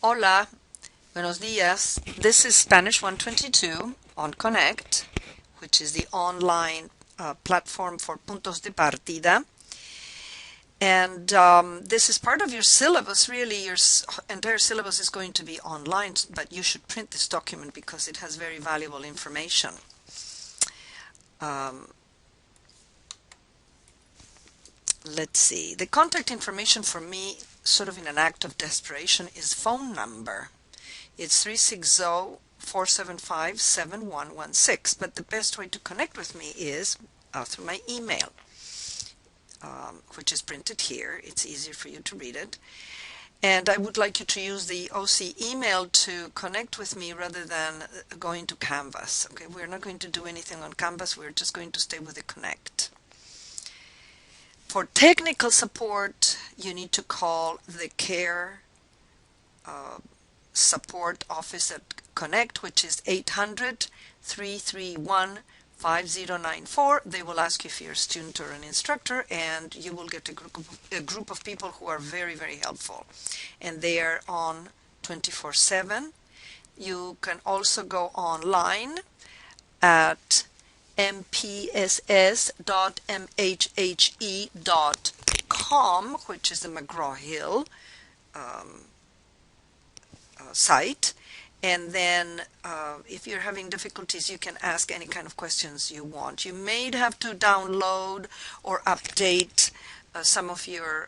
Hola, buenos dias. This is Spanish 122 on Connect, which is the online platform for Puntos de Partida. And this is part of your syllabus. Really, your entire syllabus is going to be online, but you should print this document because it has very valuable information. Um, let's see. The contact information for me, sort of in an act of desperation, is phone number. It's 360-475-7116, but the best way to connect with me is through my email, which is printed here. It's easier for you to read it. And I would like you to use the OC email to connect with me rather than going to Canvas. Okay, we're not going to do anything on Canvas. We're just going to stay with the Connect. For technical support, you need to call the CARE support office at Connect, which is 800-331-5094. They will ask you if you're a student or an instructor, and you will get a group of people who are very, very helpful. And they are on 24/7. You can also go online at mpss.mhhe.com, which is the McGraw-Hill site. And then if you're having difficulties, you can ask any kind of questions you want. You may have to download or update some of your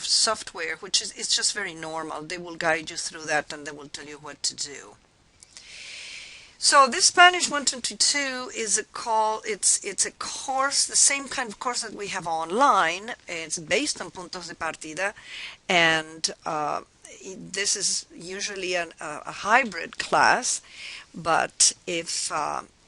software, which is it's just very normal. They will guide you through that, and they will tell you what to do. So this Spanish 122 is it's a course, the same kind of course that we have online. It's based on Puntos de Partida, and this is usually a hybrid class, but if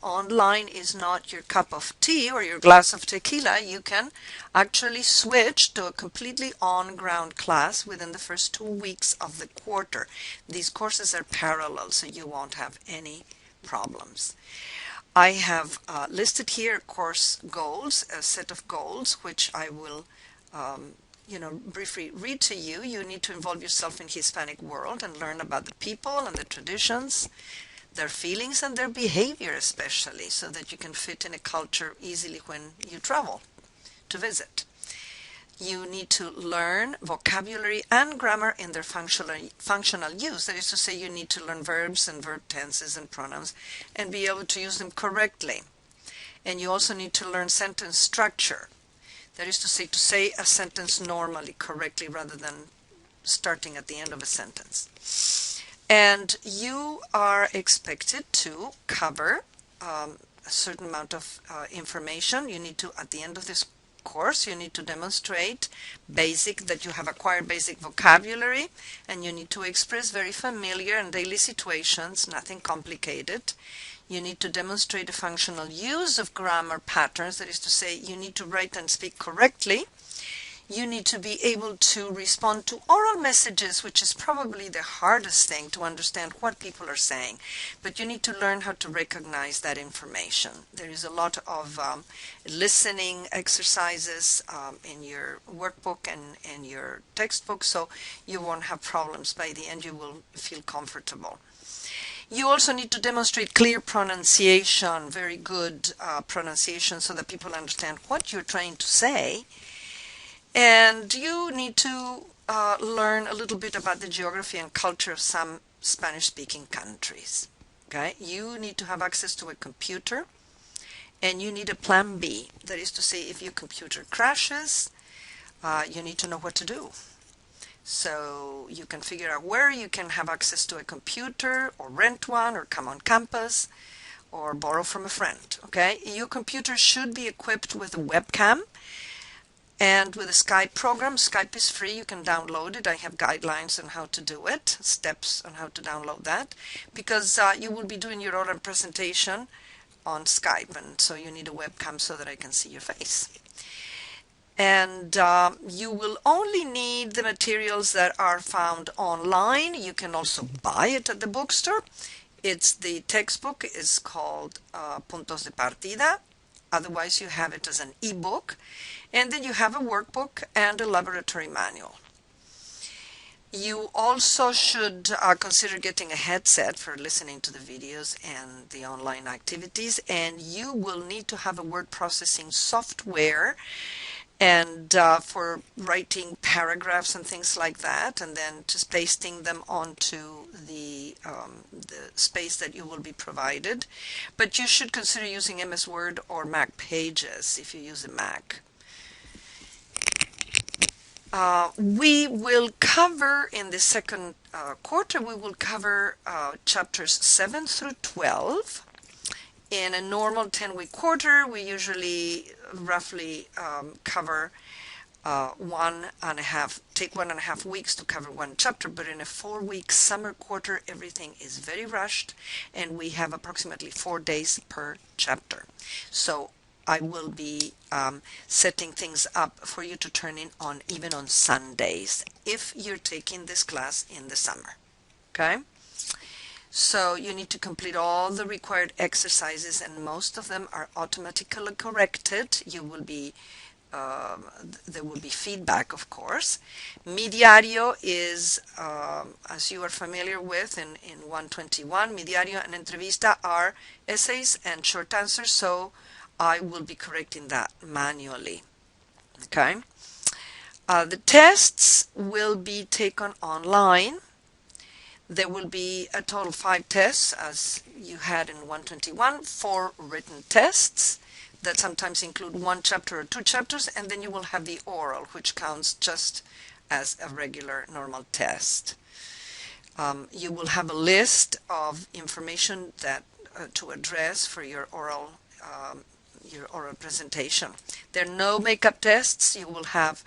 online is not your cup of tea or your glass of tequila, you can actually switch to a completely on-ground class within the first 2 weeks of the quarter. These courses are parallel, so you won't have any problems. I have listed here course goals, a set of goals, which I will briefly read to you. You need to involve yourself in Hispanic world and learn about the people and the traditions, their feelings and their behavior especially, so that you can fit in a culture easily when you travel to visit. You need to learn vocabulary and grammar in their functional use. That is to say, you need to learn verbs and verb tenses and pronouns and be able to use them correctly. And you also need to learn sentence structure. That is to say a sentence normally, correctly, rather than starting at the end of a sentence. And you are expected to cover a certain amount of information. You need to, at the end of this course, you need to demonstrate that you have acquired basic vocabulary, and you need to express very familiar and daily situations, nothing complicated. You need to demonstrate a functional use of grammar patterns. That is to say, you need to write and speak correctly. You need to be able to respond to oral messages, which is probably the hardest thing to understand what people are saying. But you need to learn how to recognize that information. There is a lot of listening exercises in your workbook and in your textbook, so you won't have problems. By the end, you will feel comfortable. You also need to demonstrate clear pronunciation, very good pronunciation, so that people understand what you're trying to say. And you need to learn a little bit about the geography and culture of some Spanish-speaking countries. Okay, you need to have access to a computer, and you need a plan B. That is to say, if your computer crashes, you need to know what to do. So you can figure out where you can have access to a computer, or rent one, or come on campus, or borrow from a friend. Okay, your computer should be equipped with a webcam and with a Skype program. Skype is free. You can download it. I have guidelines on how to do it, steps on how to download that, because you will be doing your oral presentation on Skype, and so you need a webcam so that I can see your face. And you will only need the materials that are found online. You can also buy it at the bookstore. The textbook is called Puntos de Partida. Otherwise, you have it as an e-book. And then you have a workbook and a laboratory manual. You also should consider getting a headset for listening to the videos and the online activities, and you will need to have a word processing software and for writing paragraphs and things like that, and then just pasting them onto the space that you will be provided. But you should consider using MS Word or Mac Pages if you use a Mac. We will cover in the second quarter, we will cover chapters 7 through 12. In a normal 10-week quarter, we usually roughly cover take 1.5 weeks to cover one chapter, but in a 4-week summer quarter, everything is very rushed, and we have approximately 4 days per chapter. So I will be setting things up for you to turn in on even on Sundays if you're taking this class in the summer. Okay? So you need to complete all the required exercises, and most of them are automatically corrected. You will be there will be feedback, of course. Mi Diario is, as you are familiar with in 121, Mi Diario and Entrevista are essays and short answers, so I will be correcting that manually. Okay? The tests will be taken online. There will be a total of 5 tests, as you had in 121, 4 written tests that sometimes include 1 chapter or 2 chapters, and then you will have the oral, which counts just as a regular normal test. You will have a list of information that to address for your oral presentation. There are no makeup tests. You will have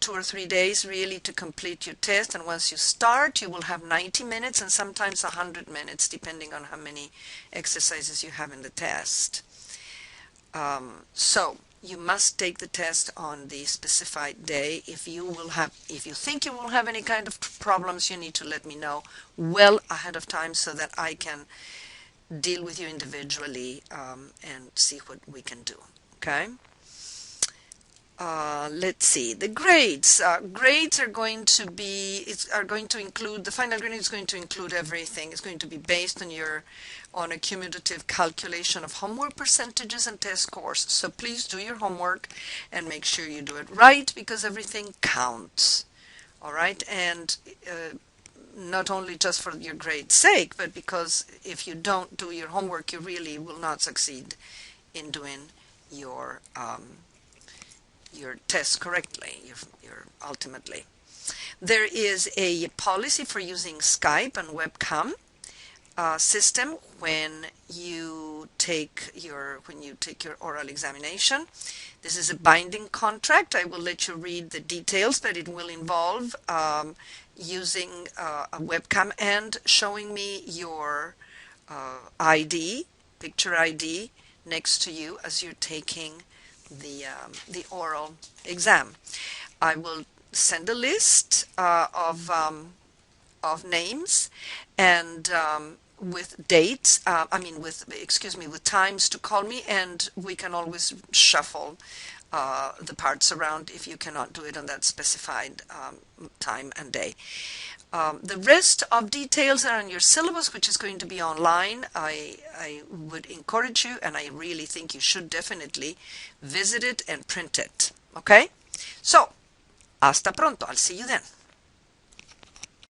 2 or 3 days really to complete your test, and once you start you will have 90 minutes and sometimes 100 minutes depending on how many exercises you have in the test. So you must take the test on the specified day. If you think you will have any kind of problems, you need to let me know well ahead of time so that I can deal with you individually and see what we can do. Okay? Let's see, the grades. Grades are going to include, the final grading is going to include everything. It's going to be based on a cumulative calculation of homework percentages and test scores. So please do your homework and make sure you do it right, because everything counts. All right, and not only just for your grade's sake, but because if you don't do your homework, you really will not succeed in doing your tests correctly, ultimately. There is a policy for using Skype and webcam system when you take your oral examination. This is a binding contract. I will let you read the details, but it will involve using a webcam and showing me your ID, picture ID, next to you as you're taking the oral exam. I will send a list of names and with dates, with times to call me, and we can always shuffle the parts around if you cannot do it on that specified time and day. The rest of details are on your syllabus, which is going to be online. I would encourage you, and I really think you should definitely visit it and print it. Okay? So, hasta pronto. I'll see you then.